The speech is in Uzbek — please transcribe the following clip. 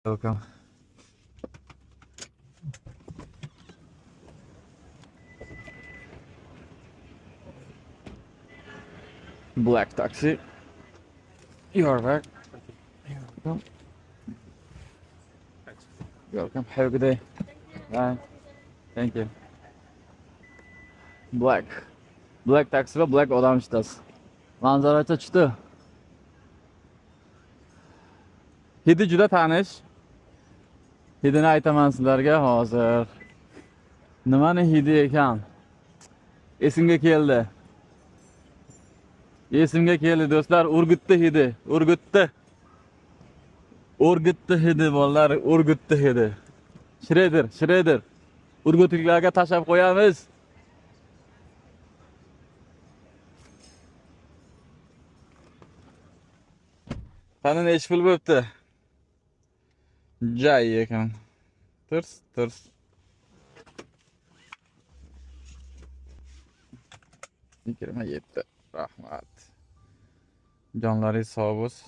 Welcome. Black taxi. You're back. You're welcome. You're welcome. Have a good day. Bye. Thank you. Black. Black taxi va black odam ishtasi. Manzaracha chiqdi. Hidi juda tanish. Hidini aytaman sizlarga hozir. Nimani hidi ekan? Esimga keldi. Esimga keldi do'stlar, Urgutda hidi. Urgutda hidi bolalar, Urgutda hidi. Shredder. Urgutliklarga tashab qo'yamiz. Qani nechi pul bo'pti? Joy ekan. Tirs. 27. Rahmat. Jonlaringiz sog' bo'lsin.